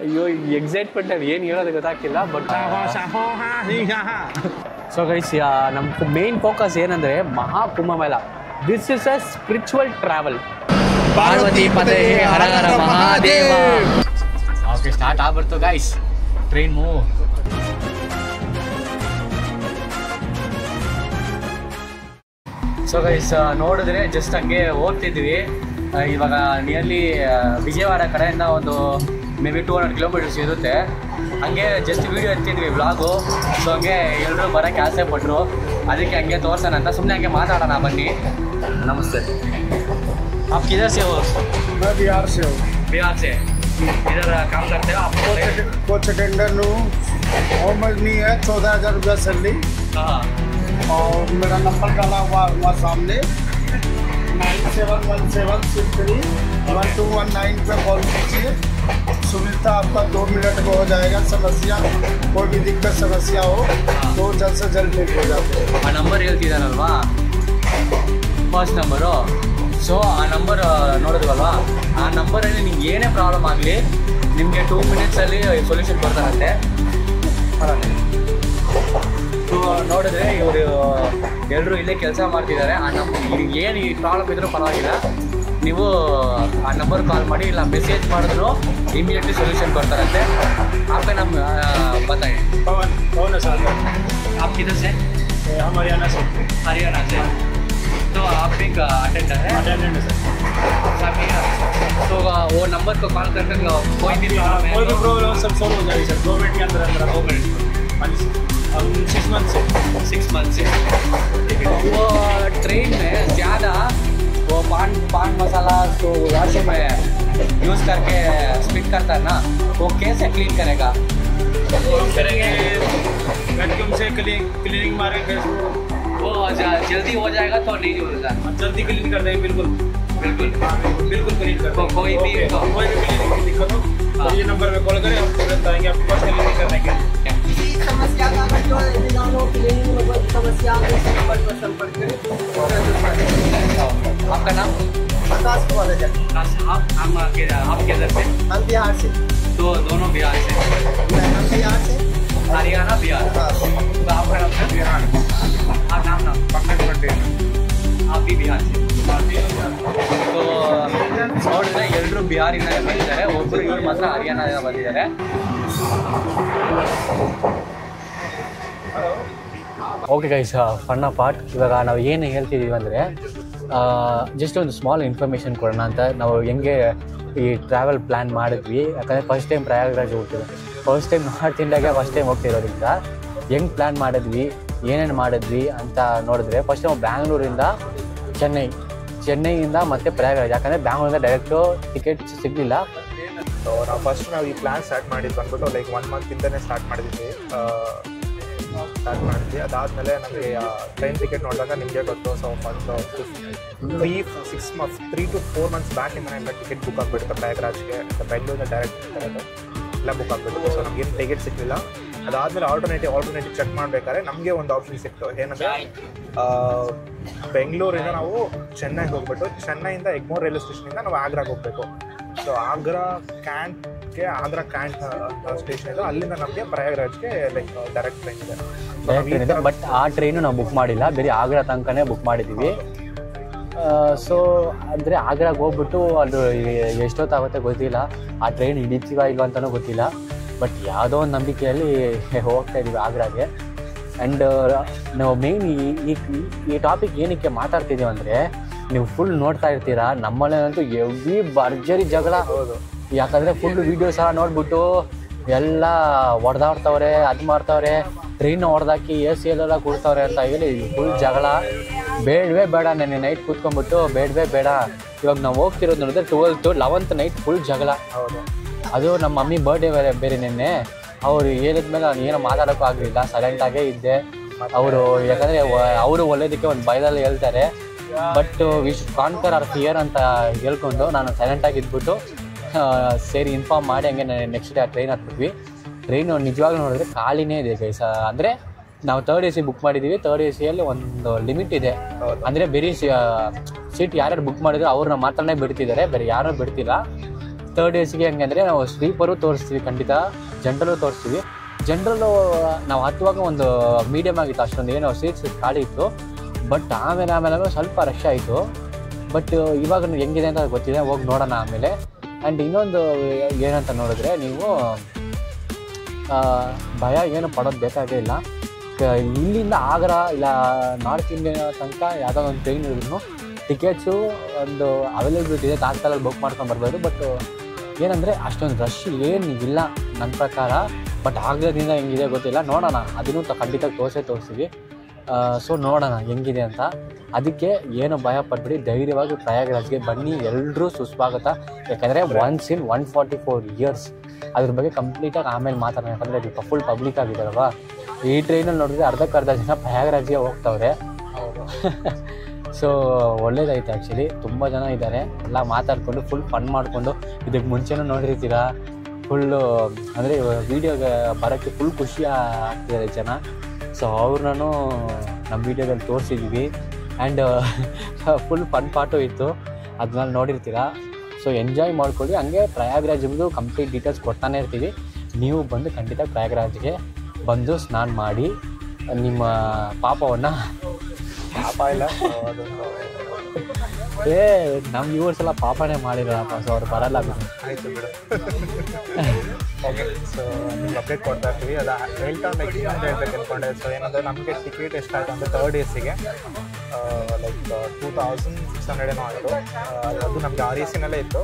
ಅಯ್ಯೋ ಎಕ್ಸೈಟ್ಮೆಂಟ್ ಅಲ್ಲಿ ಏನು ಹೇಳೋದು ಗೊತ್ತಾಗ್ತಿಲ್ಲ. ಬಟ್ ಸೊ ಗೈಸ್, ನಮ್ಮ ಮೇನ್ ಫೋಕಸ್ ಏನಂದರೆ Maha Kumbh Mela. This is a spiritual travel. Parvati ಪದೇ ಹರ ಹರ ಮಹಾದೇವ. ಓಕೆ, ಸ್ಟಾರ್ಟ್ ಆಗ್ಬಿಡ್ತು guys, train move. So guys, ನೋಡಿದ್ರೆ ಜಸ್ಟ್ ಹಂಗೆ ಹೋಗ್ತಿದ್ವಿ. ಇವಾಗ ನಿಯರ್ಲಿ ವಿಜಯವಾಡ ಕಡೆಯಿಂದ ಒಂದು ಮೇ ಬಿ 200 ಕಿಲೋಮೀಟರ್ಸ್ ಇರುತ್ತೆ. ಹಂಗೆ ಜಸ್ಟ್ ವೀಡಿಯೋ ಎತ್ತಿದ್ವಿ, ವ್ಲಾಗು. ಸೊ ಹಂಗೆ ಎಲ್ಲರೂ ಬರೋಕ್ಕೆ ಆಸೆ ಪಟ್ಟರು, ಅದಕ್ಕೆ ಹಂಗೆ ತೋರ್ಸೋಣ ಅಂತ ಸುಮ್ಮನೆ ಹಂಗೆ ಮಾತಾಡೋಣ ಬನ್ನಿ. ನಮಸ್ತೆ. आप किधर से हो? मैं बिहार से हूँ। बिहार से इधर काम करते हो आप? कोच अटेंडर हूँ। और मजनी है 14,000 रुपया सैलरी। हाँ, और मेरा नंबर डाला हुआ सामने 9717631219 पे कॉल कीजिए। सुविधा आपका 2 मिनट में हो जाएगा। समस्या, कोई भी दिक्कत समस्या हो तो जल्द से जल्द ठीक हो जाते हैं। आ नंबर ಹೇಳ್ತಿದ್ದಾನಲ್ವಾ, ಫಸ್ಟ್ ನಂಬರು. ಸೊ ಆ ನಂಬರ್ ನೋಡಿದ್ವಲ್ವಾ, ಆ ನಂಬರಲ್ಲಿ ನಿಮ್ಗೆ ಏನೇ ಪ್ರಾಬ್ಲಮ್ ಆಗಲಿ ನಿಮಗೆ 2 ಮಿನಿಟ್ಸಲ್ಲಿ ಸೊಲ್ಯೂಷನ್ ಕೊಡ್ತಾರಂತೆ. ಸೊ ನೋಡಿದ್ರೆ ಇವರು ಎಲ್ಲರೂ ಇಲ್ಲೇ ಕೆಲಸ ಮಾಡ್ತಿದ್ದಾರೆ. ಆ ಏನು ಈ ಪ್ರಾಬ್ಲಮ್ ಇದ್ರೂ ಪರವಾಗಿಲ್ಲ, ನೀವು ಆ ನಂಬರ್ ಕಾಲ್ ಮಾಡಿ ಇಲ್ಲ ಮೆಸೇಜ್ ಮಾಡಿದ್ರು ಇಮಿಡಿಯೇಟ್ಲಿ ಸೊಲ್ಯೂಷನ್ ಕೊಡ್ತಾರಂತೆ. आपका नाम बताएं। पवन सर। आप किधर से? हम हरियाणा से। हरियाणा से। तो आप एक अटेंडर है? अटेंडेंट है सर। तो वो नंबर को कॉल करके कोई भी प्रॉब्लम है, कोई भी प्रॉब्लम सब सॉल्व हो जाएगी सर 2 मिनट के अंदर। 2 मिनट। हाँ जी सर। 6 मंथ से। 6 मंथ से। वो ट्रेन में ज़्यादा वो पान मसाला तो वॉशरूम में यूज़ करके स्पिट करता है ना, वो कैसे क्लीन करेगा? करेंगे वैक्यूम से क्लीनिंग मारेंगे। वो जल्दी हो जाएगा तो नहीं होगा? जल्दी क्लीन कर देंगे। बिल्कुल बिल्कुल बिल्कुल क्लीन कर देंगे। कोई भी क्लीनिंग की दिक्कत हो तो ये नंबर पे कॉल करें, हम तुरंत आएंगे आपके पास क्लीनिंग कर देंगे। समस्या का जो क्लीनिंग समस्या नंबर पर संपर्क करें। आपका नाम? आकाश कुमार है। आप किधर से? हम बिहार से। तो दोनों बिहार से? हम बिहार से। हरियाणा बिहार। तो आपका नाम है? बिहार। आप नाम पंकज पटेल। आप भी बिहार से? तो ನೋಡಿದ್ರೆ ಎಲ್ಲರೂ ಬಿಹಾರಿಂದ ಬಂದಿದ್ದಾರೆ, ಒಬ್ಬರು ಇವರು ಮಾತ್ರ ಹರಿಯಾಣದಿಂದ ಬಂದಿದ್ದಾರೆ. Okay guys, funny part. ಇವಾಗ ನಾವು ಏನು ಹೇಳ್ತಿದ್ದೀವಿ ಅಂದರೆ ಜಸ್ಟ್ ಒಂದು ಸ್ಮಾಲ್ ಇನ್ಫಾರ್ಮೇಷನ್ ಕೊಡೋಣ ಅಂತ. ನಾವು ಹೆಂಗೆ ಈ ಟ್ರಾವೆಲ್ ಪ್ಲ್ಯಾನ್ ಮಾಡಿದ್ವಿ, ಯಾಕಂದರೆ ಫಸ್ಟ್ ಟೈಮ್ ಪ್ರಯಾಗರಾಜ್ ಹೋಗ್ತೀವಿ. ಫಸ್ಟ್ ಟೈಮ್ ನಾರ್ತ್ ಇಂಡಿಯಾಗೆ ಫಸ್ಟ್ ಟೈಮ್ ಹೋಗ್ತಿರೋದ್ರಿಂದ ಹೆಂಗೆ ಪ್ಲ್ಯಾನ್ ಮಾಡಿದ್ವಿ, ಏನೇನು ಮಾಡಿದ್ವಿ ಅಂತ ನೋಡಿದ್ರೆ, ಫಸ್ಟ್ ನಾವು ಬ್ಯಾಂಗ್ಳೂರಿಂದ ಚೆನ್ನೈಯಿಂದ ಮತ್ತು ಪ್ರಯಾಗರಾಜ್, ಯಾಕಂದರೆ ಬ್ಯಾಂಗ್ಳೂರಿಂದ ಡೈರೆಕ್ಟು ಟಿಕೆಟ್ ಸಿಗಲಿಲ್ಲ. ಸೊ ನಾವು ಈ ಪ್ಲ್ಯಾನ್ ಸ್ಟಾರ್ಟ್ ಮಾಡಿದ್ದು ಬಂದ್ಬಿಟ್ಟು ಲೈಕ್ 1 ಮಂತಿಂದನೇ ಸ್ಟಾರ್ಟ್ ಮಾಡಿದ್ವಿ. ಅದಾದಮೇಲೆ ನಮಗೆ ಟ್ರೈನ್ ಟಿಕೆಟ್ ನೋಡಿದಾಗ ನಿಮಗೆ ಗೊತ್ತು. ಸೊ ಒಂದು 3 to 4 ಮಂತ್ಸ್ ಬ್ಯಾಕಿಂದ ನಮಗೆ ಟಿಕೆಟ್ ಬುಕ್ ಆಗಿಬಿಡುತ್ತೆ ಪ್ರಯಾಗರಾಜ್ಗೆ. ಬೆಂಗಳೂರಿಂದ ಡೈರೆಕ್ಟ್ ಎಲ್ಲ ಬುಕ್ ಆಗಿಬಿಡುತ್ತೆ. ಸೊ ನಮಗೇನು ಟಿಕೆಟ್ ಸಿಗಲಿಲ್ಲ. ಅದಾದಮೇಲೆ ಆಲ್ಟರ್ನೇಟಿವ್ ಚೆಕ್ ಮಾಡಬೇಕಾದ್ರೆ ನಮಗೆ ಒಂದು ಆಪ್ಷನ್ ಸಿಕ್ತು. ಏನಂದರೆ ಬೆಂಗಳೂರಿಂದ ನಾವು ಚೆನ್ನೈಗೆ ಹೋಗ್ಬಿಟ್ಟು, ಚೆನ್ನೈಯಿಂದ ಎಗ್ಮೋರ್ ರೈಲ್ವೆ ಸ್ಟೇಷನಿಂದ ನಾವು ಆಗ್ರಾಗೆ ಹೋಗಬೇಕು. ಸೊ ಆಗ್ರಾ ಕ್ಯಾಂಟ್ ಸ್ಟೇಷನ್ ಇದೆ, ಅಲ್ಲಿಂದ ನಮಗೆ ಪ್ರಯಾಗರಾಜ್ಗೆ ಲೈಕ್ ಡೈರೆಕ್ಟ್ ಟ್ರೈನ್ ಇದೆ. ಬಟ್ ಆ ಟ್ರೈನು ನಾವು ಬುಕ್ ಮಾಡಿಲ್ಲ, ಬೇರೆ ಆಗ್ರಾ ತನಕನೇ ಬುಕ್ ಮಾಡಿದ್ದೀವಿ. ಸೊ ಅಂದರೆ ಆಗ್ರಾಗೆ ಹೋಗ್ಬಿಟ್ಟು ಅದು ಎಷ್ಟೊತ್ತಾಗುತ್ತೆ ಗೊತ್ತಿಲ್ಲ, ಆ ಟ್ರೈನ್ ಹಿಡಿತೀವ ಇಲ್ವ ಅಂತಲೂ ಗೊತ್ತಿಲ್ಲ. ಬಟ್ ಯಾವುದೋ ಒಂದು ನಂಬಿಕೆಯಲ್ಲಿ ಹೋಗ್ತಾ ಇದ್ದೀವಿ ಆಗ್ರಾಗೆ. ಆ್ಯಂಡ್ ನಾವು ಮೇಯ್ನ್ ಈ ಟಾಪಿಕ್ ಏನಕ್ಕೆ ಮಾತಾಡ್ತಿದ್ದೀವಿ ಅಂದರೆ, ನೀವು ಫುಲ್ ನೋಡ್ತಾ ಇರ್ತೀರಾ, ನಮ್ಮನೇಲಂತೂ ಎವ್ರಿ ಭರ್ಜರಿ ಜಗಳ. ಹೌದು, ಯಾಕಂದರೆ ಫುಲ್ ವೀಡಿಯೋಸ್ ಎಲ್ಲ ನೋಡ್ಬಿಟ್ಟು ಎಲ್ಲ ಹೊಡೆದಾಡ್ತವ್ರೆ, ಅದು ಮಾಡ್ತವ್ರೆ, ಟ್ರೈನ್ ಹೊಡೆದಾಕಿ AC ಎಲ್ಲ ಕೊಡ್ತವ್ರೆ ಅಂತ ಹೇಳಿ ಫುಲ್ ಜಗಳ. ಬೇಡವೇ ಬೇಡ, ನೆನ್ನೆ ನೈಟ್ ಕೂತ್ಕೊಂಡ್ಬಿಟ್ಟು ಬೇಡವೇ ಬೇಡ. ಇವಾಗ ನಾವು ಹೋಗ್ತಿರೋದು ನೋಡಿದ್ರೆ 12th 11th ನೈಟ್ ಫುಲ್ ಜಗಳ. ಹೌದು, ಅದು ನಮ್ಮ ಮಮ್ಮಿ ಬರ್ಡೇ ಬೇರೆ ನಿನ್ನೆ. ಅವ್ರು ಹೇಳಿದ್ಮೇಲೆ ನಾನು ಏನೋ ಮಾತಾಡೋಕ್ಕೂ ಆಗಲಿಲ್ಲ, ಸೈಲೆಂಟಾಗೇ ಇದ್ದೆ. ಅವರು ಯಾಕಂದರೆ ಅವರು ಒಳ್ಳೇದಕ್ಕೆ ಒಂದು ಭಯದಲ್ಲಿ ಹೇಳ್ತಾರೆ, but we should conquer our fear ಅಂತ ಹೇಳ್ಕೊಂಡು ನಾನು ಸೈಲೆಂಟಾಗಿ ಇದ್ಬಿಟ್ಟು ಸೇರಿ ಇನ್ಫಾರ್ಮ್ ಮಾಡಿ ಹಂಗೆ ನೆಕ್ಸ್ಟ್ ಡೇ ಟ್ರೈನ್ ಹತ್ಬಿಟ್ವಿ. ಟ್ರೈನು ನಿಜವಾಗ್ಲೂ ನೋಡಿದ್ರೆ ಖಾಲಿನೇ ಇದೆ ಗೈಸ್. ಅಂದರೆ ನಾವು 3rd AC ಬುಕ್ ಮಾಡಿದ್ದೀವಿ. 3rd ACಯಲ್ಲಿ ಒಂದು ಲಿಮಿಟ್ ಇದೆ. ಅಂದರೆ ಬೇರೆ ಸೀಟ್ ಯಾರ್ಯಾರು ಬುಕ್ ಮಾಡಿದ್ರು ಅವ್ರನ್ನ ಮಾತ್ರನೇ ಬಿಡ್ತಿದ್ದಾರೆ, ಬೇರೆ ಯಾರೂ ಬಿಡ್ತಿಲ್ಲ. ಥರ್ಡ್ ಎ ಸಿಗೆ ಹೆಂಗೆ ಅಂದರೆ ನಾವು ಸ್ಲೀಪರು ತೋರಿಸ್ತೀವಿ, ಖಂಡಿತ ಜನರಲ್ಲು ತೋರಿಸ್ತೀವಿ. ಜನರಲ್ಲು ನಾವು ಹತ್ತುವಾಗ ಒಂದು ಮೀಡಿಯಮ್ ಆಗಿತ್ತು, ಅಷ್ಟೊಂದು ಏನೋ ಸೀಟ್ಸ್ ಖಾಲಿ ಇತ್ತು. ಬಟ್ ಆಮೇಲೆ ಸ್ವಲ್ಪ ರಶ್ ಆಯಿತು. ಬಟ್ ಇವಾಗ ಹೆಂಗಿದೆ ಅಂತ ಗೊತ್ತಿದೆ, ಹೋಗಿ ನೋಡೋಣ ಆಮೇಲೆ. ಆ್ಯಂಡ್ ಇನ್ನೊಂದು ಏನಂತ ನೋಡಿದ್ರೆ, ನೀವು ಭಯ ಏನು ಪಡೋದು ಬೇಕಾಗೇ ಇಲ್ಲ. ಇಲ್ಲಿಂದ ಆಗ್ರಾ ಇಲ್ಲ ನಾರ್ತ್ ಇಂಡಿಯಾ ತನಕ ಯಾವುದೋ ಒಂದು ಟ್ರೈನ್ ಇದ್ರೂ ಟಿಕೆಟ್ಸು ಒಂದು ಅವೈಲೇಬಿಲಿಟಿ ಇದೆ, ತಾತ್ಕಾಲಲ್ಲಿ ಬುಕ್ ಮಾಡ್ಕೊಂಡು ಬರ್ಬೋದು. ಬಟ್ ಏನಂದರೆ ಅಷ್ಟೊಂದು ರಶ್ ಏನಿಲ್ಲ ನನ್ನ ಪ್ರಕಾರ. ಬಟ್ ಆಗ್ರಾದಿಂದ ಹೆಂಗಿದೆ ಗೊತ್ತಿಲ್ಲ, ನೋಡೋಣ. ಅದನ್ನು ಖಂಡಿತ ತೋರಿಸ್ತೀವಿ. ಸೊ ನೋಡೋಣ ಹೆಂಗಿದೆ ಅಂತ. ಅದಕ್ಕೆ ಏನು ಭಯ ಪಟ್ಬಿಡಿ, ಧೈರ್ಯವಾಗಿ ಪ್ರಯಾಗ್ರಾಜ್ಗೆ ಬನ್ನಿ, ಎಲ್ಲರೂ ಸುಸ್ವಾಗತ. ಯಾಕಂದರೆ ಒನ್ಸ್ ಇನ್ 144 ಇಯರ್ಸ್ ಅದ್ರ ಬಗ್ಗೆ ಕಂಪ್ಲೀಟಾಗಿ ಆಮೇಲೆ ಮಾತಾಡೋಣ. ಯಾಕಂದರೆ ಅದು ಫುಲ್ ಪಬ್ಲಿಕ್ ಆಗಿದ್ದಾರಲ್ವ. ಈ ಟ್ರೈನಲ್ಲಿ ನೋಡಿದ್ರೆ ಅರ್ಧಕ್ಕರ್ಧ ಜನ ಪ್ರಯಾಗ್ರಾಜ್ಗೆ ಹೋಗ್ತವ್ರೆ. ಸೊ ಒಳ್ಳೇದಾಯ್ತು ಆ್ಯಕ್ಚುಲಿ. ತುಂಬ ಜನ ಇದ್ದಾರೆ, ಎಲ್ಲ ಮಾತಾಡಿಕೊಂಡು ಫುಲ್ ಫನ್ ಮಾಡಿಕೊಂಡು. ಇದಕ್ಕೆ ಮುಂಚೆನೂ ನೋಡಿರ್ತೀರ, ಫುಲ್ಲು ಅಂದರೆ ವೀಡಿಯೋಗೆ ಬರೋಕ್ಕೆ ಫುಲ್ ಖುಷಿ ಆಗ್ತಿದ್ದಾರೆ ಜನ. ಸೊ ಅವ್ರನ್ನೂ ನಮ್ಮ ವೀಡಿಯೋದಲ್ಲಿ ತೋರಿಸಿದ್ದೀವಿ. ಆ್ಯಂಡ್ ಫುಲ್ ಫನ್ ಪಾಟು ಇತ್ತು, ಅದನ್ನ ನೋಡಿರ್ತೀರ. ಸೊ ಎಂಜಾಯ್ ಮಾಡ್ಕೊಳ್ಳಿ. ಹಂಗೆ ಪ್ರಯಾಗ್ರಾಜ್ದು ಕಂಪ್ಲೀಟ್ ಡೀಟೇಲ್ಸ್ ಕೊಡ್ತಾನೆ ಇರ್ತೀವಿ. ನೀವು ಬಂದು ಖಂಡಿತ ಪ್ರಯಾಗ್ರಾಜ್ಗೆ ಬಂದು ಸ್ನಾನ ಮಾಡಿ ನಿಮ್ಮ ಪಾಪವನ್ನು ಇಲ್ಲ ನಮ್ಮ ವ್ಯೂವರ್ಸ್ ಎಲ್ಲ ಪಾಪನೇ ಮಾಡಿರೋಪ್ಪ. ಸೊ ಅವ್ರು ಬರಲ್ಲ. ಆಯಿತು ಬಿಡು. ಓಕೆ, ಸೊ ನಿಮ್ಗೆ ಅಪ್ಡೇಟ್ ಕೊಡ್ತಾ ಇರ್ತೀವಿ. ಅದು ಹೇಳ್ತಾ ಲೈಕ್ ಇನ್ನೊಂದು ಹೇಳ್ಬೇಕು ಅಂದ್ಕೊಂಡೆ. ಸೊ ಏನಂದರೆ ನಮಗೆ ಟಿಕೆಟ್ ಎಷ್ಟಾಯಿತು ಅಂದರೆ ಥರ್ಡ್ ಎ ಸಿಗೆ ಲೈಕ್ 2600 ಏನೋ ಆಯಿತು. ಅದು ನಮಗೆ RAC-ನಲ್ಲೇ ಇತ್ತು.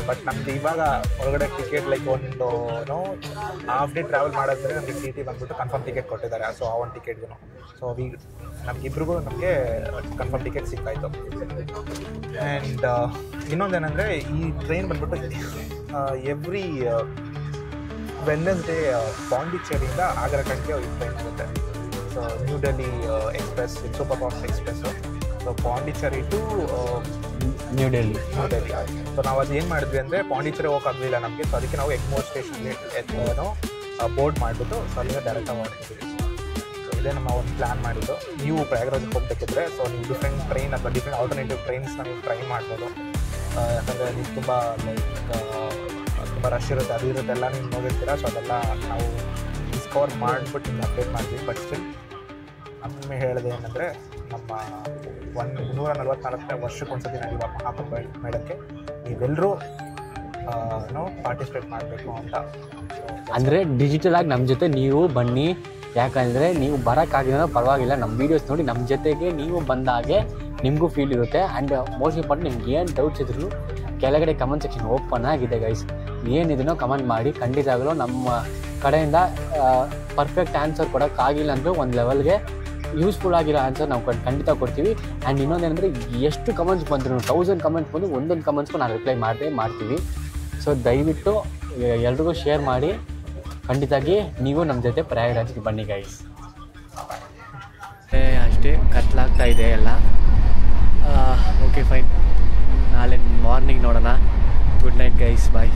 ಬಟ್ ನಮ್ದು ಇವಾಗ ಹೊರಗಡೆ ಟಿಕೆಟ್ ಲೈಕ್ ಒಂದು ಹಾಫ್ ಡೇ ಟ್ರಾವೆಲ್ ಮಾಡಿದ್ರೆ ನಮಗೆ CT ಬಂದುಬಿಟ್ಟು ಕನ್ಫರ್ಮ್ ಟಿಕೆಟ್ ಕೊಟ್ಟಿದ್ದಾರೆ. ಸೊ ಆ ಒಂದು ಟಿಕೆಟ್ಗೂ ಸೊ ನಮಗಿಬ್ರಿಗೂ ನಮಗೆ ಕನ್ಫರ್ಮ್ ಟಿಕೆಟ್ ಸಿಕ್ಕಾಯಿತು. ಆ್ಯಂಡ್ ಇನ್ನೊಂದೇನೆಂದರೆ ಈ ಟ್ರೈನ್ ಬಂದ್ಬಿಟ್ಟು ಎವ್ರಿ ವೆಡ್ನೆಸ್ಡೇ ಪಾಂಡಿಚೇರಿಯಿಂದ ಆಗ್ರಾ ಕಡೆಗೆ ಈ ಟ್ರೈನ್ ಆಗುತ್ತೆ. So New Delhi express, super fast express. So Pondicherry to New Delhi. So ನಾವು ಅದು ಏನು ಮಾಡಿದ್ವಿ ಅಂದರೆ ಪಾಂಡಿಚೇರಿ ಹೋಗೋಕ್ಕಾಗಲಿಲ್ಲ ನಮಗೆ. ಸೊ ಅದಕ್ಕೆ ನಾವು ಎಗ್ಮೋರ್ ಸ್ಟೇಷನ್ಗೆ ಬೋರ್ಡ್ ಮಾಡಿಬಿಟ್ಟು ಸೊ ಅಲ್ಲಿಂದ ಡೈರೆಕ್ಟಾಗಿ ಹೊರಟಿದ್ವಿ. ಸೊ ಇದೇ ನಮ್ಮ ಒಂದು ಪ್ಲ್ಯಾನ್ ಮಾಡಿದ್ದು. ನೀವು ಪ್ರಯಾಗ್ರಾಜ್ಗೆ ಹೋಗಬೇಕಿದ್ರೆ ಸೊ ನೀವು ಡಿಫ್ರೆಂಟ್ ಟ್ರೈನ್ ಅಥವಾ ಡಿಫ್ರೆಂಟ್ ಆಲ್ಟರ್ನೇಟಿವ್ ಟ್ರೈನ್ಸ್ನ ನೀವು ಟ್ರೈ ಮಾಡ್ಬೋದು. ಯಾಕಂದರೆ ನೀವು ತುಂಬ ರಶ್ ಇರುತ್ತೆ, ಅದು ಇರುತ್ತೆ, ಎಲ್ಲ ನೀವು ನೋಡಿರ್ತೀರ. ಸೊ ಅದೆಲ್ಲ ನಾವು ಡಿಸ್ಕವರ್ ಮಾಡಿಬಿಟ್ಟು ನಿಮ್ಗೆ ಅಪ್ಡೇಟ್ ಮಾಡ್ತೀವಿ. ಬಟ್ ಸ್ಟಿಲ್ ನಮ್ಮೆ ಹೇಳಿದೆ ಏನಂದರೆ, ನಮ್ಮ 144ನೇ ವರ್ಷಕ್ಕೊಂದ್ಸತಿ ನಡೆಯುವ ಮಹಾಕುಂಭ ಮೇಳಕ್ಕೆ ನೀವೆಲ್ಲರೂ ಪಾರ್ಟಿಸಿಪೇಟ್ ಮಾಡಬೇಕು ಅಂತ. ಅಂದರೆ ಡಿಜಿಟಲಾಗಿ ನಮ್ಮ ಜೊತೆ ನೀವು ಬನ್ನಿ. ಯಾಕಂದರೆ ನೀವು ಬರೋಕ್ಕಾಗಿಲ್ಲ ಪರವಾಗಿಲ್ಲ, ನಮ್ಮ ವೀಡಿಯೋಸ್ ನೋಡಿ ನಮ್ಮ ಜೊತೆಗೆ ನೀವು ಬಂದಾಗೆ ನಿಮಗೂ ಫೀಲ್ ಇರುತ್ತೆ. ಆ್ಯಂಡ್ ಮೋಸ್ಟ್ ಇಂಪಾರ್ಟೆಂಟ್, ನಿಮ್ಗೆ ಏನು ಡೌಟ್ಸ್ ಇದ್ರೂ ಕೆಳಗಡೆ ಕಮೆಂಟ್ ಸೆಕ್ಷನ್ ಓಪನ್ ಆಗಿದೆ ಗೈಸ್. ಏನಿದೆಯೋ ಕಮೆಂಟ್ ಮಾಡಿ. ಖಂಡಿತವಾಗಲೂ ನಮ್ಮ ಕಡೆಯಿಂದ ಪರ್ಫೆಕ್ಟ್ ಆನ್ಸರ್ ಕೊಡೋಕ್ಕಾಗಿಲ್ಲ ಅಂದರೂ ಒಂದು ಲೆವೆಲ್ಗೆ ಯೂಸ್ಫುಲ್ ಆಗಿರೋ ಆನ್ಸರ್ ನಾವು ಖಂಡಿತ ಕೊಡ್ತೀವಿ. ಆ್ಯಂಡ್ ಇನ್ನೊಂದೇನೆಂದರೆ, ಎಷ್ಟು ಕಮೆಂಟ್ಸ್ ಬಂದರೂ 1000 ಕಮೆಂಟ್ಸ್ ಬಂದು ಒಂದೊಂದು ಕಮೆಂಟ್ಸ್ಗೂ ನಾನು ರಿಪ್ಲೈ ಮಾಡ್ತೀವಿ. ಸೊ ದಯವಿಟ್ಟು ಎಲ್ರಿಗೂ ಶೇರ್ ಮಾಡಿ. ಖಂಡಿತವಾಗಿ ನೀವು ನಮ್ಮ ಜೊತೆ ಪ್ರಯಾಗ್ರಾಜ್ಗೆ ಬನ್ನಿ ಗೈಸ್. ಅಷ್ಟೇ ಕತ್ಲಾಗ್ತಾ ಇದೆ ಎಲ್ಲ. ಓಕೆ ಫೈನ್, ನಾಳೆ ಮಾರ್ನಿಂಗ್ ನೋಡೋಣ. ಗುಡ್ ನೈಟ್ ಗೈಸ್, ಬಾಯ್.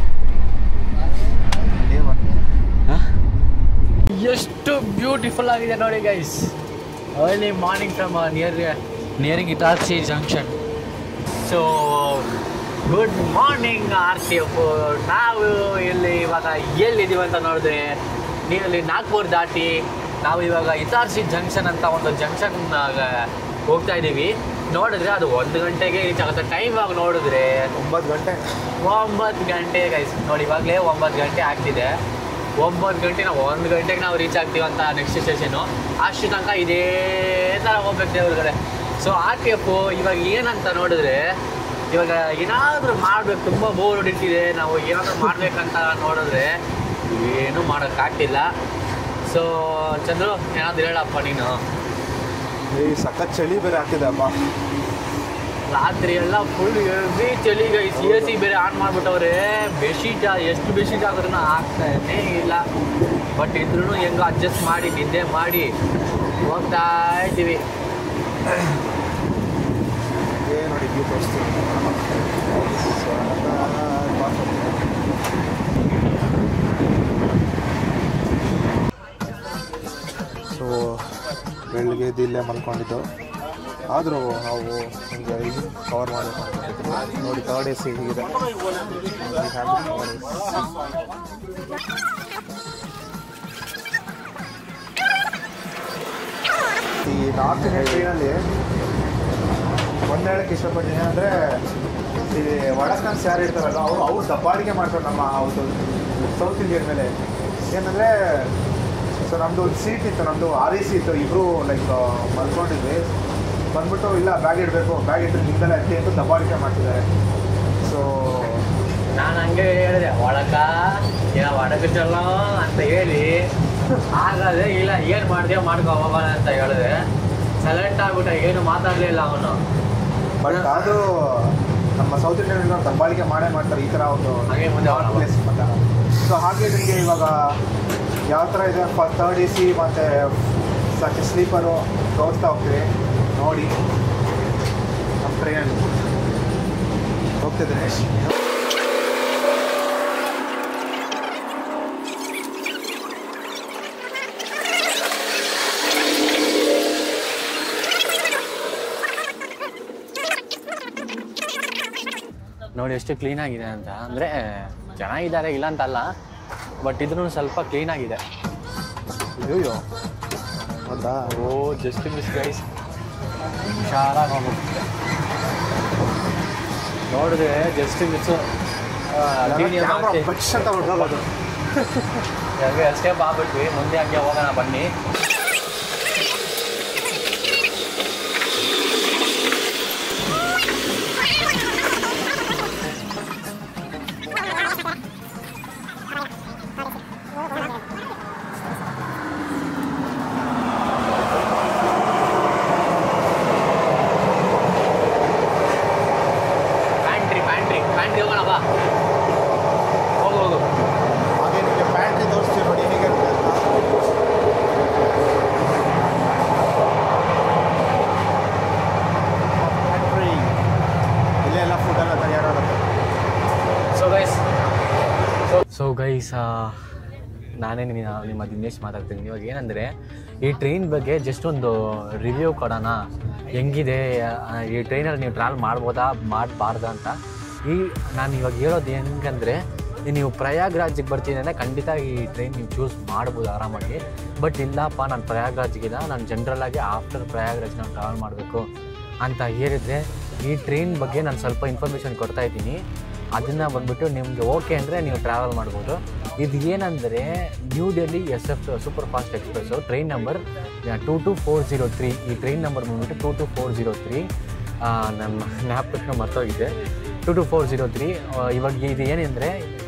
ಎಷ್ಟು ಬ್ಯೂಟಿಫುಲ್ ಆಗಿದೆ ನೋಡಿ guys. early morning from nearing Itarsi junction. So good morning RCF. ನಾವು ಇವಾಗ ಎಲ್ಲಿದ್ದೀವಿ ಅಂತ ನೋಡಿದ್ರೆ, ನೀರಲ್ಲಿ ನಾಗ್ಪುರ್ ದಾಟಿ ನಾವು ಇವಾಗ ಇತಾರ್ಸಿ ಜಂಕ್ಷನ್ ಅಂತ ಒಂದು ಜಂಕ್ಷನ್ ಹೋಗ್ತಾ ಇದ್ದೀವಿ. ನೋಡಿದ್ರೆ ಅದು 1 ಗಂಟೆಗೆ ರೀಚ್ ಆಗುತ್ತೆ. ಟೈಮ್ ಆಗಿ ನೋಡಿದ್ರೆ 9 ಗಂಟೆ ಗೈಸ್. ನೋಡಿ ಇವಾಗಲೇ 9 ಗಂಟೆ ಆಗ್ತಿದೆ. 9 ಗಂಟೆ ನಾವು 1 ಗಂಟೆಗೆ ನಾವು ರೀಚ್ ಆಗ್ತೀವಿ ಅಂತ ನೆಕ್ಸ್ಟ್ ಸ್ಟೇಷನು. ಅಷ್ಟು ತನಕ ಇದೇ ಥರ ಹೋಗ್ಬೇಕು ದೇವ್ರಗಡೆ. ಸೊ RTF ಇವಾಗ ಏನಂತ ನೋಡಿದ್ರೆ, ಇವಾಗ ಏನಾದರೂ ಮಾಡಬೇಕು, ತುಂಬ ಬೋರ್ ಹೊಡಿತಿದೆ, ನಾವು ಏನಾದರೂ ಮಾಡಬೇಕಂತ ನೋಡಿದ್ರೆ ಏನೂ ಮಾಡೋಕ್ಕಾಗ್ತಿಲ್ಲ. ಸೊ ಚಂದ್ರು, ಏನಾದರೂ ಹೇಳಪ್ಪ ನೀನು. ಸಖತ್ ಚಳಿ ಬೇರೆ ಆಗ್ತಿದೆ ಅಮ್ಮ. ರಾತ್ರಿ ಎಲ್ಲ ಫುಲ್ ಹೆವಿ ಚಳಿ ಗೈಸ್. AC ಬೇರೆ ಆನ್ ಮಾಡಿಬಿಟ್ಟವ್ರೆ. ಬೆಡ್ಶೀಟ್ ಎಷ್ಟು ಬೆಡ್ಶೀಟ್ ಆದ್ರೂ ಆಗ್ತಾನೇ ಇಲ್ಲ. ಬಟ್ ಇದ್ರೂ ಹೆಂಗೋ ಅಡ್ಜಸ್ಟ್ ಮಾಡಿ ನಿದ್ದೆ ಮಾಡಿ ಹೋಗ್ತಾ ಇದ್ದೀವಿ. ನೋಡಿ ವ್ಯೂ ತೋರಿಸ್ತೀವಿ. ಸೊ ಬೆಳಗ್ಗೆ ಇಲ್ಲೇ ಮಲ್ಕೊಂಡಿದ್ದು. ಆದರೂ ನಾವು ನಿಮಗೆ ಕವರ್ ಮಾಡಬೇಕು ಅಂತ ನೋಡಿ ಥರ್ಡ್ AC ಇದೆ. ಈ ನಾರ್ತ್ ಇಂಡಿಯನ್ ಟ್ರೈನಲ್ಲಿ ಒಂದು ಹೇಳಕ್ಕೆ ಇಷ್ಟಪಡ್ತೀನಿ ಅಂದರೆ, ಈ ವಡಕನ್ಸ್ ಯಾರು ಇರ್ತಾರಲ್ಲ ಅವ್ರು ದಬ್ಬಾಳಿಕೆ ಮಾಡ್ತಾರೆ ನಮ್ಮ ಹೌದು ಸೌತ್ ಇಂಡಿಯನ್ ಮೇಲೆ. ಏನಂದರೆ ಸೊ ನಮ್ಮದು ಒಂದು ಸೀಟ್ ಇತ್ತು, ನಮ್ಮದು RAC ಇತ್ತು, ಇಬ್ಬರು ಲೈಕ್ ಮಲ್ಕೊಂಡಿದ್ವಿ. ಬಂದ್ಬಿಟ್ಟು ಇಲ್ಲ ಬ್ಯಾಗ್ ಇಡಬೇಕು, ಬ್ಯಾಗ್ ಇಟ್ಟು ನಿಮ್ದೆಲ್ಲ ಎತ್ತಿ ಅಂತ ದಬ್ಬಾಳಿಕೆ ಮಾಡ್ತಿದ್ದಾರೆ. ಸೊ ನಾನು ಹಂಗೆ ಹೇಳಿದೆ ಒಡಕ ಚಲೋ ಅಂತ ಹೇಳಿ ಆಗದೆ ಇಲ್ಲ ಏನು ಮಾಡ್ತೀವೋ ಮಾಡ್ಕೊ ಹೋಗೋಣ ಅಂತ ಹೇಳಿದೆ. ಸೈಲೆಂಟ್ ಆಗ್ಬಿಟ್ಟ, ಏನು ಮಾತಾಡಲಿಲ್ಲ ಅವನು. ಬಟ್ ಆದರೂ ನಮ್ಮ ಸೌತ್ ಇಂಡಿಯನ್ ದಬ್ಬಾಳಿಕೆ ಮಾಡೇ ಮಾಡ್ತಾರೆ ಈ ಥರ ಒಂದು ಹಾಗೆ ಮುಂದೆ ಪ್ಲೇಸ್ ಪ್ರಕಾರ. ಸೊ ಹಾಗೆ ನಿಮಗೆ ಇವಾಗ ಯಾವ ಥರ ಇದೆ ಥರ್ಡ್ AC ಮತ್ತು ಸ್ಲೀಪರು ತೋರಿಸ್ತಾ ಹೋಗ್ತೀವಿ ನೋಡಿ. ನಮ್ಮ ಟ್ರೈನಲ್ಲಿ ಹೋಗ್ತಿದ್ದೀನಿ. ನೋಡಿ ಎಷ್ಟು ಕ್ಲೀನಾಗಿದೆ ಅಂತ. ಅಂದರೆ ಚೆನ್ನಾಗಿದ್ದಾರೆ ಇಲ್ಲ ಅಂತಲ್ಲ, ಬಟ್ ಇದ್ರೂ ಸ್ವಲ್ಪ ಕ್ಲೀನಾಗಿದೆ. ಅಯ್ಯೋ ಹೌದಾ? ಓ ಜಸ್ಟ್ ಮಿಸ್ ಗೈಸ್, ಹುಷಾರಾಗಿ ಹೋಗುತ್ತೆ. ನೋಡಿದ್ರೆ ಜಸ್ಟ್ ಮಿಸ್ ಬಚ್ ಅಂತ ಹೊಡ್ಕೋಬೋದು. ಹಂಗೆ ಎಸ್ಕೇಪ್ ಆಗ್ಬಿಟ್ವಿ. ಮುಂದೆ ಹಂಗೆ ಹೋಗೋಣ ಬನ್ನಿ. ಪ್ಯಾಂಟ್ರಿ ಹೋಗೋಣ ಬಾ, ಹೋಗು. ಹಾಗೆ ನಿಮಗೆ ಪ್ಯಾಂಟ್ರಿ ತೋರಿಸ್ತೀವಿ ನೋಡಿ ಹೇಗಿರುತ್ತೆ ಅಂತ. ಪ್ಯಾಂಟ್ರಿ ಇಲ್ಲೇ ಎಲ್ಲ ಫುಡ್ ಎಲ್ಲ ತಯಾರಾಗುತ್ತೆ. ಸೊ ಗೈಸ್ ನಾನೇ ನಿಮ್ಮ ದಿನೇಶ್ ಮಾತಾಡ್ತೀನಿ. ಇವಾಗ ಏನಂದರೆ ಈ ಟ್ರೈನ್ ಬಗ್ಗೆ ಜಸ್ಟ್ ಒಂದು ರಿವ್ಯೂ ಕೊಡೋಣ, ಹೆಂಗಿದೆ ಈ ಟ್ರೈನಲ್ಲಿ ನೀವು ಟ್ರಾವೆಲ್ ಮಾಡ್ಬೋದಾ ಮಾಡಬಾರ್ದಾ ಅಂತ. ನಾನು ಇವಾಗ ಹೇಳೋದು ಹೆಂಗಂದರೆ, ನೀವು ಪ್ರಯಾಗ್ರಾಜಿಗೆ ಬರ್ತೀನಿ ಅಂದರೆ ಖಂಡಿತ ಈ ಟ್ರೈನ್ ನೀವು ಚೂಸ್ ಮಾಡ್ಬೋದು ಆರಾಮಾಗಿ. ಬಟ್ ಇಲ್ಲಪ್ಪ ನಾನು ಪ್ರಯಾಗ್ರಾಜ್ಗಿಲ್ಲ, ನಾನು ಜನ್ರಲ್ಲಾಗಿ ಆಫ್ಟರ್ ಪ್ರಯಾಗ್ರಾಜ್ ನಾನು ಟ್ರಾವೆಲ್ ಮಾಡಬೇಕು ಅಂತ ಹೇಳಿದರೆ ಈ ಟ್ರೈನ್ ಬಗ್ಗೆ ನಾನು ಸ್ವಲ್ಪ ಇನ್ಫಾರ್ಮೇಷನ್ ಕೊಡ್ತಾಯಿದ್ದೀನಿ. ಅದನ್ನು ಬಂದುಬಿಟ್ಟು ನಿಮಗೆ ಓಕೆ ಅಂದರೆ ನೀವು ಟ್ರಾವೆಲ್ ಮಾಡ್ಬೋದು. ಇದು ಏನಂದರೆ new Delhi SF super fast express train number 22403. ಈ ಟ್ರೈನ್ ನಂಬರ್ ಬಂದುಬಿಟ್ಟು 22403. ನನ್ನ ಜ್ಞಾಪಕ ಮರ್ತೋಗಿದೆ, 22403. ಇವಾಗ ಇದು ಏನೆಂದರೆ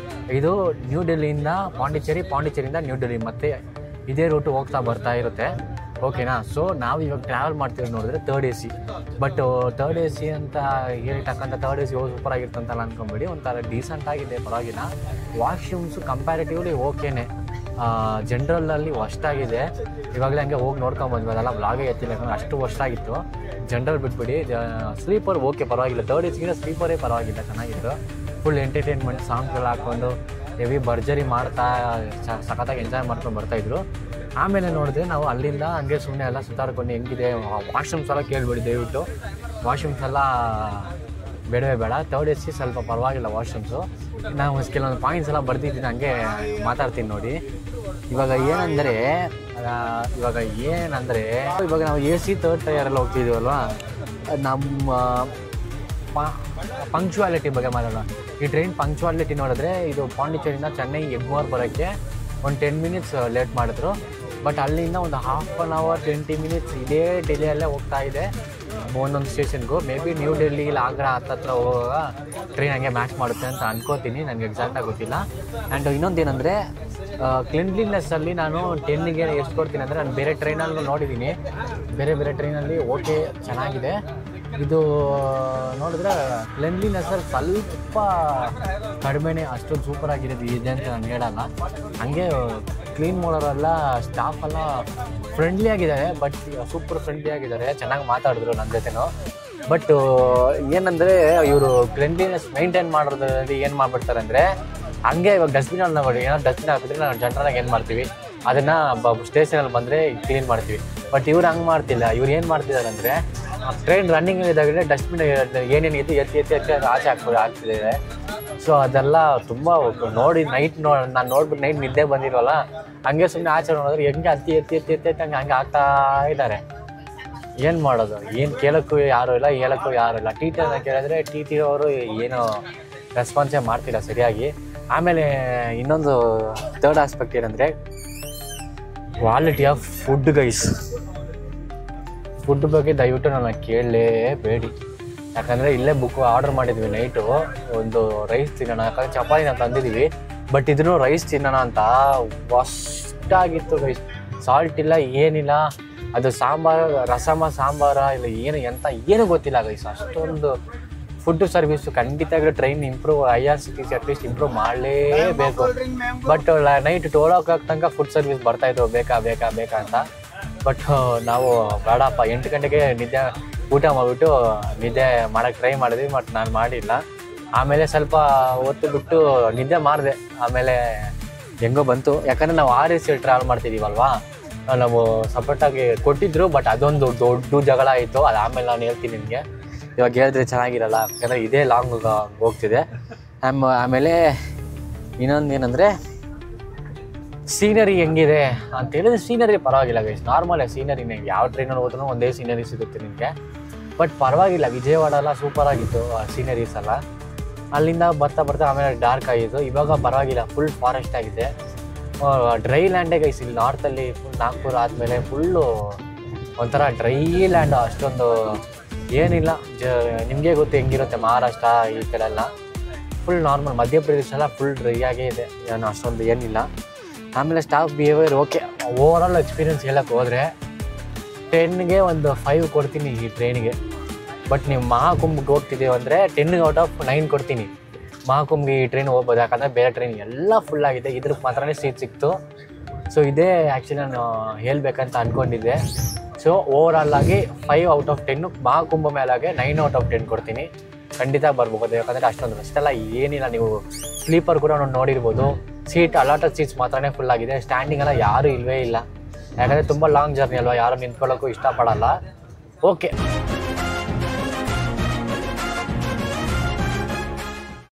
ಇದು ನ್ಯೂ ಡೆಲ್ಲಿಯಿಂದ ಪಾಂಡಿಚೇರಿಯಿಂದ ನ್ಯೂ ಡೆಲ್ಲಿ ಮತ್ತೆ ಇದೇ ರೂಟು ಹೋಗ್ತಾ ಬರ್ತಾ ಇರುತ್ತೆ. ಓಕೆನಾ? ಸೊ ನಾವು ಇವಾಗ ಟ್ರಾವೆಲ್ ಮಾಡ್ತೀವಿ ನೋಡಿದ್ರೆ third AC. But third AC ಅಂತ ಹೇಳಿಟ್ಟಕ್ಕಂಥ ಥರ್ಡ್ AC ಸೂಪರ್ ಆಗಿರ್ತಂತಲ್ಲ ಅಂದ್ಕೊಂಬೇಡಿ, ಒಂಥರ ಡೀಸೆಂಟ್ ಆಗಿದೆ, ಪರವಾಗಿಲ್ಲ. ವಾಶ್ರೂಮ್ಸು ಕಂಪ್ಯಾರಿಟಿವ್ಲಿ ಓಕೆನೇ, ಜನ್ರಲಲ್ಲಿ ವರ್ಷಾಗಿದೆ. ಇವಾಗಲೇ ಹಂಗೆ ಹೋಗಿ ನೋಡ್ಕೊಂಬಂದ್ವಿ, ಅದೆಲ್ಲ ವ್ಲಾಗೇ ಎತ್ತಿಲ್ಲ ಯಾಕಂದರೆ ಅಷ್ಟು ವರ್ಷಾಗಿತ್ತು. ಜನರಲ್ ಬಿಟ್ಬಿಡಿ, ಸ್ಲೀಪರ್ ಓಕೆ ಪರವಾಗಿಲ್ಲ. ಥರ್ಡ್ AC ಸ್ಲೀಪರೇ ಪರವಾಗಿಲ್ಲ, ಚೆನ್ನಾಗಿತ್ತು. ಫುಲ್ ಎಂಟರ್ಟೈನ್ಮೆಂಟ್ ಸಾಂಗ್ಗಳು ಹಾಕ್ಕೊಂಡು ಹೆವಿ ಭರ್ಜರಿ ಮಾಡ್ತಾ ಸಖತ್ತಾಗಿ ಎಂಜಾಯ್ ಮಾಡ್ಕೊಂಡು ಬರ್ತಾಯಿದ್ರು. ಆಮೇಲೆ ನೋಡಿದ್ರೆ ನಾವು ಅಲ್ಲಿಂದ ಹಂಗೆ ಸುಮ್ಮನೆ ಎಲ್ಲ ಸುತ್ತಾಡ್ಕೊಂಡು ಹೆಂಗಿದೆ ವಾಶ್ರೂಮ್ಸ್ ಎಲ್ಲ ಕೇಳ್ಬೇಡಿ ದಯವಿಟ್ಟು, ವಾಶ್ರೂಮ್ಸ್ ಎಲ್ಲ ಬೇಡವೇ ಬೇಡ. ಥರ್ಡ್ AC ಸ್ವಲ್ಪ ಪರವಾಗಿಲ್ಲ ವಾಶ್ರೂಮ್ಸು. ನಾವು ಕೆಲವೊಂದು ಪಾಯಿಂಟ್ಸ್ ಎಲ್ಲ ಬರ್ದಿದ್ದೀನಿ, ಹಂಗೆ ಮಾತಾಡ್ತೀನಿ ನೋಡಿ. ಇವಾಗ ಏನಂದರೆ ಇವಾಗ ನಾವು AC ಥರ್ಡ್ ಟೈರೆಲ್ಲ ಹೋಗ್ತಿದ್ದೀವಲ್ವ, ನಮ್ಮ ಪಂಕ್ಚುಯಾಲಿಟಿ ಬಗ್ಗೆ ಮಾತಾಡೋಣ. ಈ ಟ್ರೈನ್ ಪಂಕ್ಚುಯಾಲಿಟಿ ನೋಡಿದ್ರೆ ಇದು ಪಾಂಡಿಚೇರಿಯಿಂದ ಚೆನ್ನೈ ಎಗ್ಮೋರ್ ಬರೋಕ್ಕೆ ಒಂದು 10 ಮಿನಿಟ್ಸ್ ಲೇಟ್ ಮಾಡಿದ್ರು. ಬಟ್ ಅಲ್ಲಿಂದ ಒಂದು ಹಾಫ್ ಆನ್ ಅವರ್ 20 ಮಿನಿಟ್ಸ್ ಇದೇ ಡಿಲೇಯಲ್ಲೇ ಹೋಗ್ತಾ ಇದೆ ಒಂದೊಂದು ಸ್ಟೇಷನ್ಗೂ. ಮೇ ಬಿ ನ್ಯೂ ಡೆಲ್ಲಿ ಇಲ್ಲ ಆಗ್ರಾ ಹತ್ತತ್ರ ಹೋಗುವಾಗ ಟ್ರೈನ್ ಹಂಗೆ ಮ್ಯಾಚ್ ಮಾಡುತ್ತೆ ಅಂತ ಅನ್ಕೋತೀನಿ, ನನಗೆ ಎಕ್ಸಾಕ್ಟಾಗಿ ಗೊತ್ತಿಲ್ಲ. ಆ್ಯಂಡ್ ಇನ್ನೊಂದೇನೆಂದರೆ ಕ್ಲೀನ್ಲಿನೆಸ್ಸಲ್ಲಿ ನಾನು 10ಗೆ ಎಷ್ಟು ಕೊಡ್ತೀನಿ ಅಂದರೆ, ನಾನು ಬೇರೆ ಟ್ರೈನಲ್ಲೂ ನೋಡಿದ್ದೀನಿ, ಬೇರೆ ಟ್ರೈನಲ್ಲಿ ಓಕೆ ಚೆನ್ನಾಗಿದೆ. ಇದು ನೋಡಿದ್ರೆ ಕ್ಲೆನ್ಲಿನೆಸ್ಸಲ್ಲಿ ಸ್ವಲ್ಪ ಕಡಿಮೆನೇ, ಅಷ್ಟೊಂದು ಸೂಪರಾಗಿರೋದು ಇದೆ ಅಂತ ನಾನು ಹೇಳಲ್ಲ. ಹಾಗೆ ಕ್ಲೀನ್ ಮಾಡೋರೆಲ್ಲ ಸ್ಟಾಫ್ ಎಲ್ಲ ಫ್ರೆಂಡ್ಲಿ ಆಗಿದ್ದಾರೆ, ಬಟ್ ಸೂಪರ್ ಫ್ರೆಂಡ್ಲಿ ಆಗಿದ್ದಾರೆ, ಚೆನ್ನಾಗಿ ಮಾತಾಡಿದ್ರು ನನ್ನ ಜೊತೆನೂ. ಬಟ್ ಏನಂದರೆ ಇವರು ಕ್ಲೆನ್ಲಿನೆಸ್ ಮೇಂಟೈನ್ ಮಾಡೋದ್ರಲ್ಲಿ ಏನು ಮಾಡಿಬಿಡ್ತಾರೆ ಅಂದರೆ, ಹಂಗೆ ಇವಾಗ ಡಸ್ಟ್ಬಿನಲ್ಲಿ ನೋಡಿ, ಏನಾದ್ರು ಡಸ್ಟ್ಬಿನ್ ಹಾಕಿದ್ರೆ ನಾವು ಜನರಲ್ಲಾಗಿ ಏನು ಮಾಡ್ತೀವಿ ಅದನ್ನು ಸ್ಟೇಷನಲ್ಲಿ ಬಂದರೆ ಕ್ಲೀನ್ ಮಾಡ್ತೀವಿ. ಬಟ್ ಇವ್ರು ಹಂಗೆ ಮಾಡ್ತಿಲ್ಲ. ಇವ್ರು ಏನು ಮಾಡ್ತಿದ್ದಾರೆ ಅಂದರೆ ಟ್ರೈನ್ ರನ್ನಿಂಗ್ ಇದ್ದಾಗಲೇ ಡಸ್ಟ್ಬಿನ್ ಏನೇನಿದೆ ಎತ್ತಿ ಆಚೆ ಆಗ್ತಿದೆ. ಸೊ ಅದೆಲ್ಲ ತುಂಬ ನೋಡಿ ನಾನು ನೋಡ್ಬಿಟ್ಟು ನೈಟ್ ನಿದ್ದೆ ಬಂದಿರೋಲ್ಲ, ಹಂಗೆ ಸುಮ್ಮನೆ ಆಚೆ ನೋಡಿದ್ರೆ ಹೆಂಗೆ ಎತ್ತಿ ಹಂಗೆ ಆಗ್ತಾ ಇದ್ದಾರೆ. ಏನು ಮಾಡೋದು, ಏನು ಕೇಳೋಕ್ಕೂ ಯಾರೂ ಇಲ್ಲ, ಹೇಳೋಕ್ಕೂ ಯಾರೂ ಇಲ್ಲ. ಟಿ ಟಿ ಕೇಳಿದ್ರೆ ಟಿ ಟಿ ಅವರು ಏನೋ ರೆಸ್ಪಾನ್ಸೇ ಮಾಡ್ತಿಲ್ಲ ಸರಿಯಾಗಿ. ಆಮೇಲೆ ಇನ್ನೊಂದು ಥರ್ಡ್ ಆಸ್ಪೆಕ್ಟ್ ಏನಂದರೆ quality of food guys. Food ಬಗ್ಗೆ ದಯವಿಟ್ಟು ನನ್ನ ಕೇಳಲೇಬೇಡಿ. ಯಾಕಂದರೆ ಇಲ್ಲೇ ಆರ್ಡರ್ ಮಾಡಿದ್ವಿ ನೈಟು ಒಂದು ರೈಸ್ ತಿನ್ನೋಣ, ಯಾಕಂದರೆ ಚಪಾತಿನ ತಂದಿದ್ದೀವಿ. ಬಟ್ ಇದನ್ನು ರೈಸ್ ತಿನ್ನೋಣ ಅಂತ ಫಸ್ಟಾಗಿತ್ತು ಗೈಸ್. ಸಾಲ್ಟ್ ಇಲ್ಲ, ಏನಿಲ್ಲ. ಅದು ಸಾಂಬಾರ ಇಲ್ಲ ಏನು ಗೊತ್ತಿಲ್ಲ ಗೈಸ್. ಅಷ್ಟೊಂದು ಫುಡ್ ಸರ್ವಿಸು ಖಂಡಿತವಾಗ್ಲೂ train improve IRCTC at least improve ಮಾಡಲೇಬೇಕು. ಬಟ್ ನೈಟ್ 12 o'clock ತನಕ ಫುಡ್ ಸರ್ವಿಸ್ ಬರ್ತಾಯಿತ್ತು, ಬೇಕಾ ಅಂತ. ಬಟ್ ನಾವು ಬೇಡಪ್ಪ, 8 ಗಂಟೆಗೆ ಊಟ ಮಾಡಿಬಿಟ್ಟು ನಿದ್ದೆ ಮಾಡೋಕ್ಕೆ ಟ್ರೈ ಮಾಡಿದ್ವಿ. ಬಟ್ ನಾನು ಮಾಡಿಲ್ಲ. ಆಮೇಲೆ ಸ್ವಲ್ಪ ಹೊತ್ತು ಬಿಟ್ಟು ನಿದ್ದೆ ಮಾಡಿದೆ. ಆಮೇಲೆ ಹೆಂಗೋ ಬಂತು, ಯಾಕಂದರೆ ನಾವು RSC ಟ್ರಾವೆಲ್ ಮಾಡ್ತಿದ್ದೀವಲ್ವಾ, ನಾವು ಸಪೋರ್ಟಾಗಿ ಕೊಟ್ಟಿದ್ರು. ಬಟ್ ಅದೊಂದು ದೊಡ್ಡ ಜಗಳ ಆಯಿತು. ಅದು ಆಮೇಲೆ ನಾನು ಹೇಳ್ತೀನಿ ನಿಮಗೆ. ಇವಾಗ ಹೇಳಿದ್ರೆ ಚೆನ್ನಾಗಿರಲ್ಲ, ಯಾಕಂದರೆ ಇದೇ ಲಾಂಗ್ ಹೋಗ್ತಿದೆ. ಆಮೇಲೆ ಇನ್ನೊಂದು ಏನಂದರೆ ಸೀನರಿ ಹೆಂಗಿದೆ ಅಂತ ಹೇಳಿದ್ರೆ, ಸೀನರಿ ಪರವಾಗಿಲ್ಲ ಗೈಸ್, ನಾರ್ಮಲ್ ಸೀನರಿನೇ. ಯಾವ ಟ್ರೈನಲ್ಲಿ ಹೋದ್ರೂ ಒಂದೇ ಸೀನರಿ ಸಿಗುತ್ತೆ ನಿಮಗೆ. ಬಟ್ ಪರವಾಗಿಲ್ಲ, ವಿಜಯವಾಡ ಎಲ್ಲ ಸೂಪರಾಗಿತ್ತು ಸೀನರೀಸ್ ಎಲ್ಲ. ಅಲ್ಲಿಂದ ಬರ್ತಾ ಆಮೇಲೆ ಡಾರ್ಕ್ ಆಗಿತ್ತು. ಇವಾಗ ಪರವಾಗಿಲ್ಲ, ಫುಲ್ ಫಾರೆಸ್ಟ್ ಆಗಿದೆ. ಡ್ರೈ ಲ್ಯಾಂಡೇ ಗೈಸ್ ಇಲ್ಲಿ ನಾರ್ತಲ್ಲಿ. ಫುಲ್ ನಾಗ್ಪುರ ಆದಮೇಲೆ ಫುಲ್ಲು ಒಂಥರ ಡ್ರೈ ಲ್ಯಾಂಡು, ಅಷ್ಟೊಂದು ಏನಿಲ್ಲ. ನಿಮಗೆ ಗೊತ್ತು ಹೆಂಗಿರುತ್ತೆ ಮಹಾರಾಷ್ಟ್ರ ಈ ಕಡೆ ಎಲ್ಲ. Full normal. ಮಧ್ಯಪ್ರದೇಶ ಎಲ್ಲ ಫುಲ್ ಡ್ರೈ ಆಗೇ ಇದೆ, ಏನು ಅಷ್ಟೊಂದು ಏನಿಲ್ಲ. ಆಮೇಲೆ staff behaviour okay. Overall experience ಹೇಳಕ್ಕೆ ಹೋದರೆ 10ಗೆ ಒಂದು 5 ಕೊಡ್ತೀನಿ ಈ ಟ್ರೈನಿಗೆ. ಬಟ್ ನೀವು ಮಹಾಕುಂಭಕ್ಕೆ ಹೋಗ್ತಿದ್ದೀವಿ ಅಂದರೆ 10 out of 9 ಕೊಡ್ತೀನಿ. ಮಹಾಕುಂಭಗೆ ಈ ಟ್ರೈನ್ ಹೋಗ್ಬೋದು, ಯಾಕಂದರೆ ಬೇರೆ ಟ್ರೈನ್ ಎಲ್ಲ ಫುಲ್ಲಾಗಿದೆ, ಇದ್ರಿಗೆ ಮಾತ್ರನೇ ಸೀಟ್ ಸಿಕ್ತು. ಸೊ ಇದೇ ಆ್ಯಕ್ಚುಲಿ ನಾನು ಹೇಳಬೇಕಂತ ಅಂದ್ಕೊಂಡಿದ್ದೆ. ಸೊ ಓವರಾಲ್ ಆಗಿ 5 out of 10, Maha Kumbh ಮೇಲಾಗೆ 9 out of 10 ಕೊಡ್ತೀನಿ. ಖಂಡಿತ ಬರ್ಬೋದು, ಯಾಕಂದರೆ ಅಷ್ಟೊಂದು ಅಷ್ಟೆಲ್ಲ ಏನಿಲ್ಲ. ನೀವು ಸ್ಲೀಪರ್ ಕೂಡ ನೋಡಿರ್ಬೋದು, ಸೀಟ್ ಅಲಾಟೆಡ್ ಸೀಟ್ಸ್ ಮಾತ್ರನೇ ಫುಲ್ಲಾಗಿದೆ. ಸ್ಟ್ಯಾಂಡಿಂಗ್ ಎಲ್ಲ ಯಾರೂ ಇಲ್ಲವೇ ಇಲ್ಲ, ಯಾಕಂದರೆ ತುಂಬ ಲಾಂಗ್ ಜರ್ನಿ ಅಲ್ವಾ, ಯಾರು ನಿಂತ್ಕೊಳ್ಳೋಕ್ಕೂ ಇಷ್ಟಪಡಲ್ಲ. ಓಕೆ.